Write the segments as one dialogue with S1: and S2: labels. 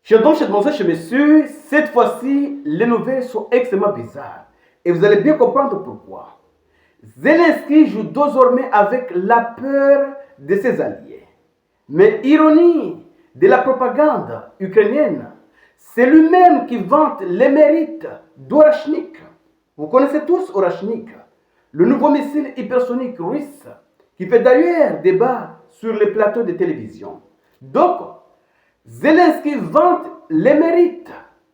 S1: Donc, chez mademoiselle, chez monsieur, cette fois-ci, les nouvelles sont extrêmement bizarres. Et vous allez bien comprendre pourquoi. Zelensky joue désormais avec la peur de ses alliés. Mais ironie de la propagande ukrainienne, c'est lui-même qui vante les mérites d'Orachnik. Vous connaissez tous Orachnik, le nouveau missile hypersonique russe qui fait d'ailleurs débat sur les plateaux de télévision. Donc, Zelensky vante les mérites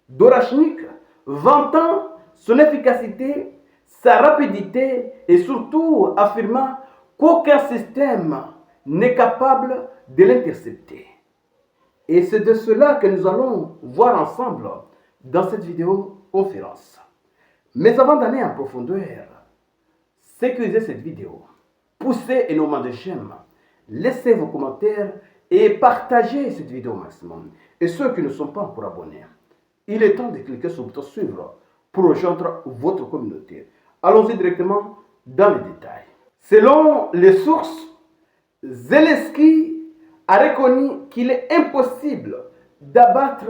S1: d'Orachnik, vantant son efficacité, sa rapidité et surtout affirmant qu'aucun système n'est capable de l'intercepter. Et c'est de cela que nous allons voir ensemble dans cette vidéoconférence. Mais avant d'aller en profondeur, sécurisez cette vidéo, poussez énormément de j'aime, laissez vos commentaires et partagez cette vidéo au maximum. Et ceux qui ne sont pas encore abonnés, il est temps de cliquer sur le bouton suivre pour rejoindre votre communauté. Allons-y directement dans les détails. Selon les sources, Zelensky a reconnu qu'il est impossible d'abattre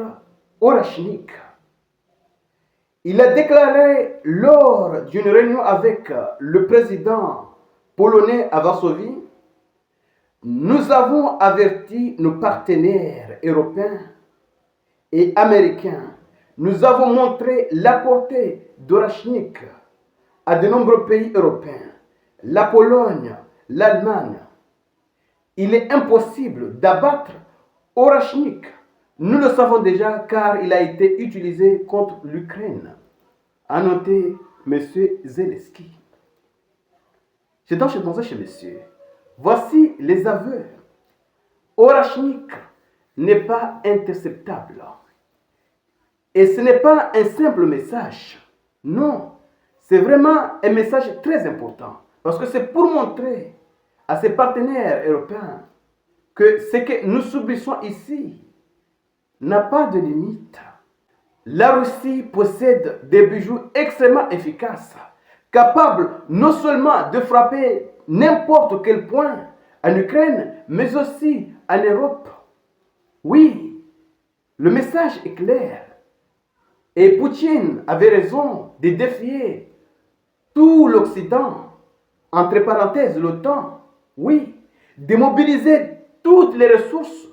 S1: Orachnik. Il a déclaré lors d'une réunion avec le président polonais à Varsovie: nous avons averti nos partenaires européens et américains. Nous avons montré la portée d'Orachnik à de nombreux pays européens, la Pologne, l'Allemagne. Il est impossible d'abattre Orachnik. Nous le savons déjà car il a été utilisé contre l'Ukraine, a noté M. Zelensky. Chez monsieur, voici les aveux. Orachnik n'est pas interceptable. Et ce n'est pas un simple message. Non, c'est vraiment un message très important. Parce que c'est pour montrer à ses partenaires européens que ce que nous subissons ici n'a pas de limite. La Russie possède des bijoux extrêmement efficaces, capables non seulement de frapper n'importe quel point en Ukraine, mais aussi en Europe. Oui, le message est clair. Et Poutine avait raison de défier tout l'Occident, entre parenthèses l'OTAN, oui, de mobiliser toutes les ressources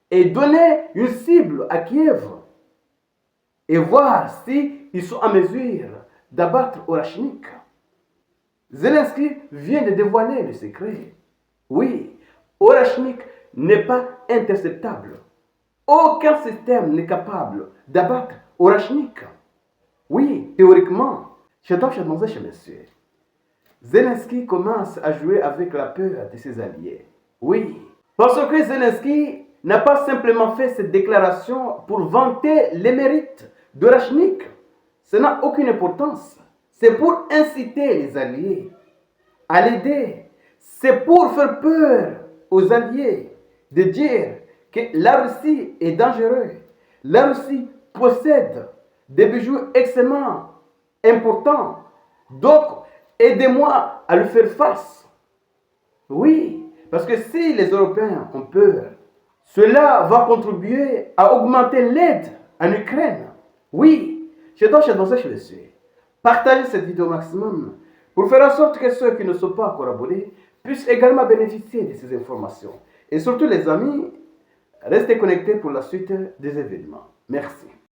S1: et donner une cible à Kiev et voir s'ils sont en mesure d'abattre Orachnik. Zelensky vient de dévoiler le secret. Oui, Orachnik n'est pas interceptable. Aucun système n'est capable d'abattre Orachnik. Oui, théoriquement, chez monsieur, Zelensky commence à jouer avec la peur de ses alliés. Oui, parce que Zelensky n'a pas simplement fait cette déclaration pour vanter les mérites d'Orachnik. Ça n'a aucune importance. C'est pour inciter les alliés à l'aider. C'est pour faire peur aux alliés de dire que la Russie est dangereuse. La Russie possède des bijoux extrêmement importants. Donc, aidez-moi à lui faire face. Oui, parce que si les Européens ont peur, cela va contribuer à augmenter l'aide en Ukraine. Oui, chez monsieur. Partagez cette vidéo au maximum pour faire en sorte que ceux qui ne sont pas encore abonnés puissent également bénéficier de ces informations. Et surtout les amis, restez connectés pour la suite des événements. Merci.